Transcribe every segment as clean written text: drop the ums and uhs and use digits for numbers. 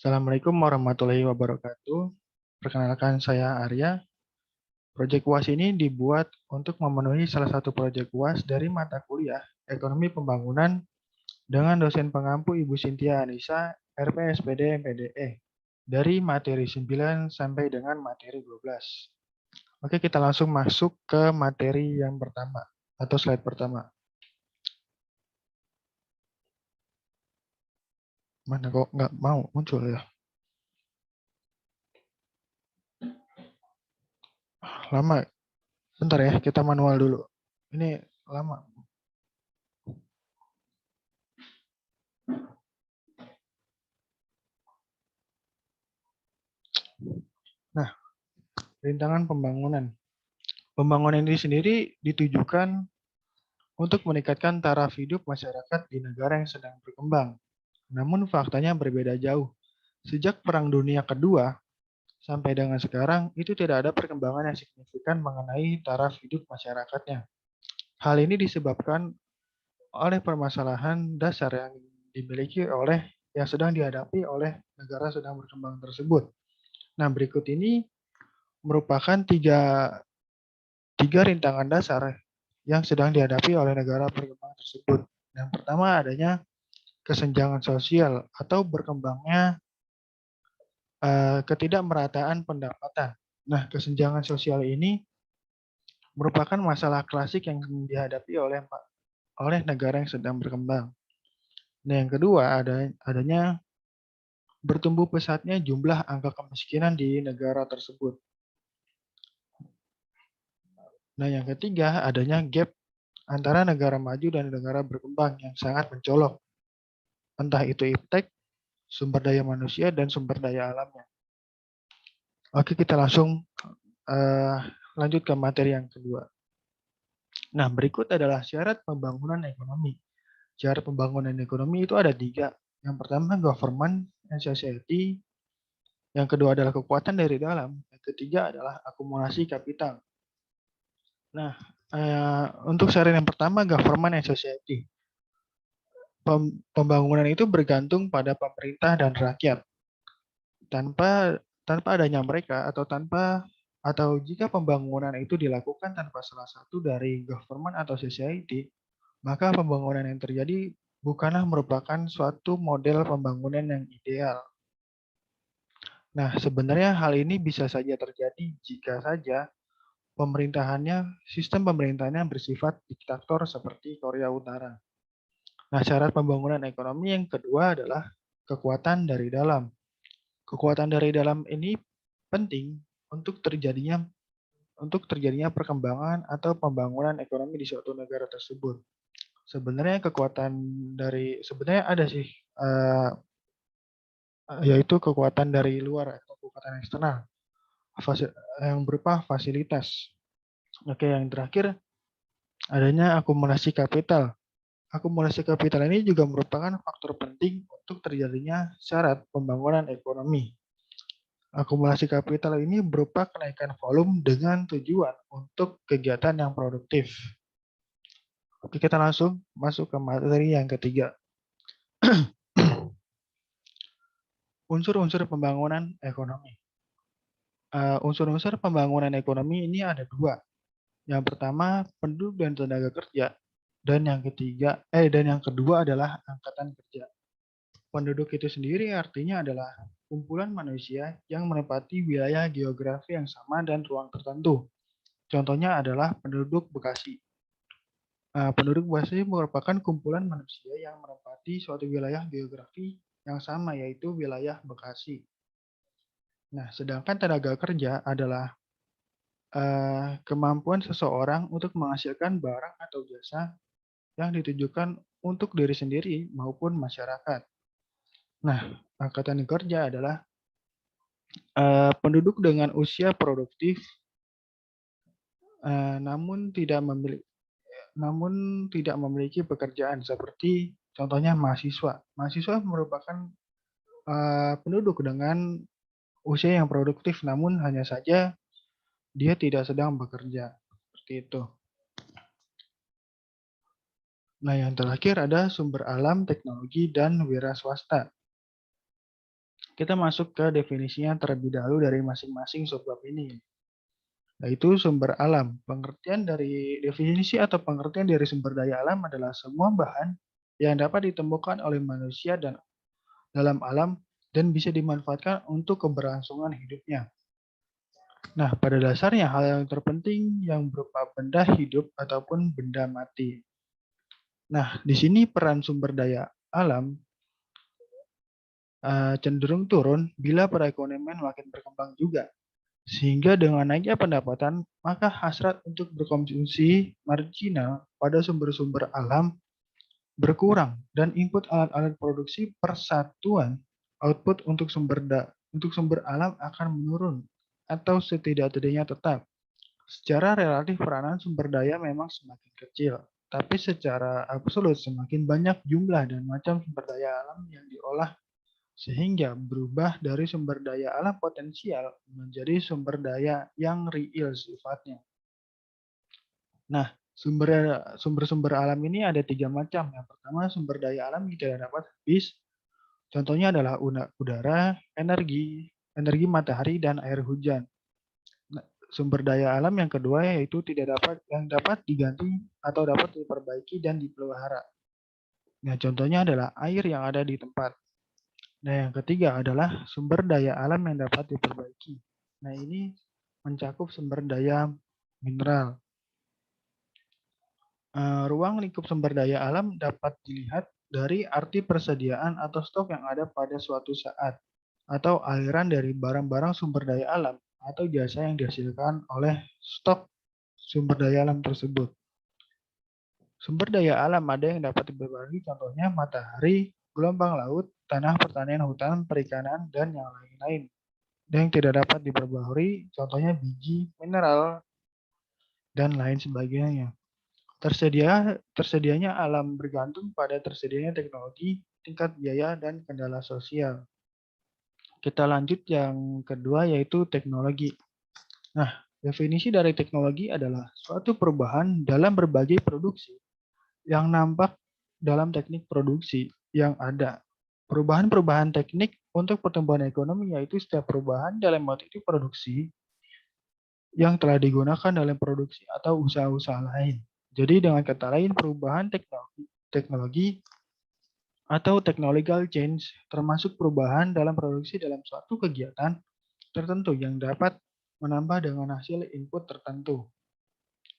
Assalamualaikum warahmatullahi wabarakatuh. Perkenalkan saya Arya. Proyek UAS ini dibuat untuk memenuhi salah satu proyek UAS dari mata kuliah Ekonomi Pembangunan dengan dosen pengampu Ibu Cynthia Anissa, RPSPD MPDE, dari materi 9 sampai dengan materi 12. Oke, kita langsung masuk ke materi yang pertama atau slide pertama. Mana kok nggak mau muncul ya? Lama. Bentar ya, kita manual dulu. Ini lama. Nah, rintangan pembangunan. Pembangunan ini sendiri ditujukan untuk meningkatkan taraf hidup masyarakat di negara yang sedang berkembang. Namun faktanya berbeda jauh. Sejak Perang Dunia Kedua sampai dengan sekarang, itu tidak ada perkembangan yang signifikan mengenai taraf hidup masyarakatnya. Hal ini disebabkan oleh permasalahan dasar yang dimiliki oleh yang sedang dihadapi oleh negara sedang berkembang tersebut. Nah, berikut ini merupakan tiga rintangan dasar yang sedang dihadapi oleh negara berkembang tersebut. Yang pertama adanya kesenjangan sosial atau berkembangnya ketidakmerataan pendapatan. Nah, kesenjangan sosial ini merupakan masalah klasik yang dihadapi oleh negara yang sedang berkembang. Nah, yang kedua adanya bertumbuh pesatnya jumlah angka kemiskinan di negara tersebut. Nah, yang ketiga adanya gap antara negara maju dan negara berkembang yang sangat mencolok. Entah itu iptek, sumber daya manusia, dan sumber daya alamnya. Oke, kita langsung lanjut ke materi yang kedua. Nah, berikut adalah syarat pembangunan ekonomi. Syarat pembangunan ekonomi itu ada tiga. Yang pertama, government and society. Yang kedua adalah kekuatan dari dalam. Yang ketiga adalah akumulasi kapital. Nah, untuk syarat yang pertama, government and society. Pembangunan itu bergantung pada pemerintah dan rakyat. Tanpa adanya mereka atau jika pembangunan itu dilakukan tanpa salah satu dari government atau society, maka pembangunan yang terjadi bukanlah merupakan suatu model pembangunan yang ideal. Nah, sebenarnya hal ini bisa saja terjadi jika saja sistem pemerintahannya bersifat diktator seperti Korea Utara. Nah, syarat pembangunan ekonomi yang kedua adalah kekuatan dari dalam. Kekuatan dari dalam ini penting untuk terjadinya perkembangan atau pembangunan ekonomi di suatu negara tersebut. Sebenarnya sebenarnya ada sih, yaitu kekuatan dari luar atau kekuatan eksternal yang berupa fasilitas. Oke, yang terakhir adanya akumulasi kapital. Akumulasi kapital ini juga merupakan faktor penting untuk terjadinya syarat pembangunan ekonomi. Akumulasi kapital ini berupa kenaikan volume dengan tujuan untuk kegiatan yang produktif. Oke, kita langsung masuk ke materi yang ketiga. Unsur-unsur pembangunan ekonomi. Unsur-unsur pembangunan ekonomi ini ada dua. Yang pertama, penduduk dan tenaga kerja. Dan yang kedua adalah angkatan kerja. Penduduk itu sendiri artinya adalah kumpulan manusia yang menempati wilayah geografi yang sama dan ruang tertentu. Contohnya adalah penduduk Bekasi. Penduduk Bekasi merupakan kumpulan manusia yang menempati suatu wilayah geografi yang sama, yaitu wilayah Bekasi. Nah, sedangkan tenaga kerja adalah kemampuan seseorang untuk menghasilkan barang atau jasa yang ditujukan untuk diri sendiri maupun masyarakat. Nah, angkatan kerja adalah penduduk dengan usia produktif namun tidak memiliki pekerjaan, seperti contohnya mahasiswa. Mahasiswa merupakan penduduk dengan usia yang produktif, namun hanya saja dia tidak sedang bekerja. Seperti itu. Nah, yang terakhir ada sumber alam, teknologi, dan wira swasta. kita masuk ke definisinya terlebih dahulu dari masing-masing subbab ini, yaitu sumber alam. Pengertian dari definisi atau pengertian dari sumber daya alam adalah semua bahan yang dapat ditemukan oleh manusia dan dalam alam dan bisa dimanfaatkan untuk keberlangsungan hidupnya. Nah, pada dasarnya hal yang terpenting yang berupa benda hidup ataupun benda mati. Nah, di sini peran sumber daya alam cenderung turun bila perekonomian makin berkembang juga. Sehingga dengan naiknya pendapatan, maka hasrat untuk berkonsumsi marginal pada sumber-sumber alam berkurang dan input alat-alat produksi persatuan output untuk sumber alam akan menurun atau setidak-tidaknya tetap. Secara relatif peranan sumber daya memang semakin kecil, tapi secara absolut semakin banyak jumlah dan macam sumber daya alam yang diolah sehingga berubah dari sumber daya alam potensial menjadi sumber daya yang real sifatnya. Nah, sumber-sumber alam ini ada 3 macam. Yang pertama, sumber daya alam yang tidak dapat habis. Contohnya adalah udara, energi matahari, dan air hujan. Nah, sumber daya alam yang kedua yaitu yang dapat diganti atau dapat diperbaiki dan dipelihara. Nah, contohnya adalah air yang ada di tempat. Nah, yang ketiga adalah sumber daya alam yang dapat diperbaiki. Nah, ini mencakup sumber daya mineral. Ruang lingkup sumber daya alam dapat dilihat dari arti persediaan atau stok yang ada pada suatu saat, atau aliran dari barang-barang sumber daya alam atau jasa yang dihasilkan oleh stok sumber daya alam tersebut. Sumber daya alam ada yang dapat diperbarui, contohnya matahari, gelombang laut, tanah pertanian, hutan, perikanan, dan yang lain-lain. Dan yang tidak dapat diperbarui, contohnya biji, mineral, dan lain sebagainya. Tersedianya alam bergantung pada tersedianya teknologi, tingkat biaya, dan kendala sosial. Kita lanjut yang kedua yaitu teknologi. Nah, definisi dari teknologi adalah suatu perubahan dalam berbagai produksi yang nampak dalam teknik produksi yang ada. Perubahan-perubahan teknik untuk pertumbuhan ekonomi yaitu setiap perubahan dalam motif produksi yang telah digunakan dalam produksi atau usaha-usaha lain. Jadi dengan kata lain perubahan teknologi atau technological change termasuk perubahan dalam produksi dalam suatu kegiatan tertentu yang dapat menambah dengan hasil input tertentu.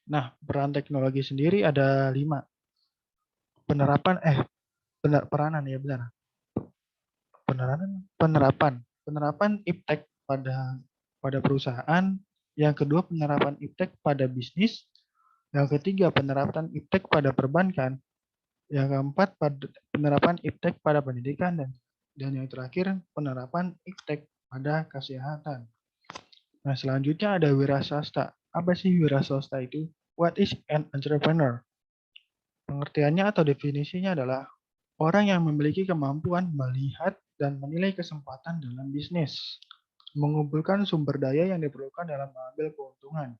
Nah, peran teknologi sendiri ada 5. Peranan ya benar. Penerapan iptek pada perusahaan. Yang kedua, penerapan iptek pada bisnis. Yang ketiga, penerapan iptek pada perbankan. Yang keempat, penerapan iptek pada pendidikan. Dan yang terakhir, penerapan iptek pada kesehatan. Nah, selanjutnya ada wiraswasta. Apa sih wiraswasta itu? What is an entrepreneur? Pengertiannya atau definisinya adalah orang yang memiliki kemampuan melihat dan menilai kesempatan dalam bisnis, mengumpulkan sumber daya yang diperlukan dalam mengambil keuntungan.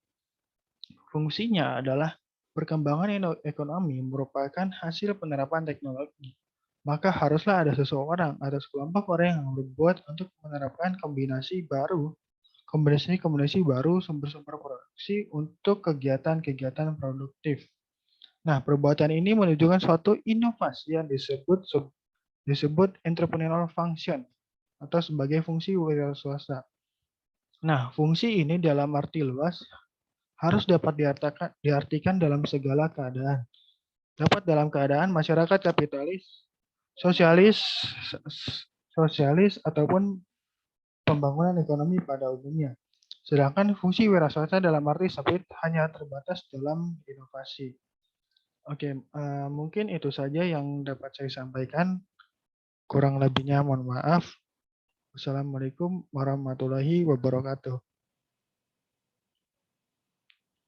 Fungsinya adalah perkembangan ekonomi merupakan hasil penerapan teknologi. Maka haruslah ada seseorang atau sekelompok orang yang berbuat untuk menerapkan kombinasi baru sumber-sumber produksi untuk kegiatan-kegiatan produktif. Nah, perbuatan ini menunjukkan suatu inovasi yang disebut entrepreneurial function atau sebagai fungsi wira swasta. Nah, fungsi ini dalam arti luas harus dapat diartikan dalam segala keadaan. Dapat dalam keadaan masyarakat kapitalis, sosialis ataupun pembangunan ekonomi pada umumnya. Sedangkan fungsi wira swasta dalam arti sempit hanya terbatas dalam inovasi. Oke, mungkin itu saja yang dapat saya sampaikan. Kurang lebihnya mohon maaf. Wassalamualaikum warahmatullahi wabarakatuh.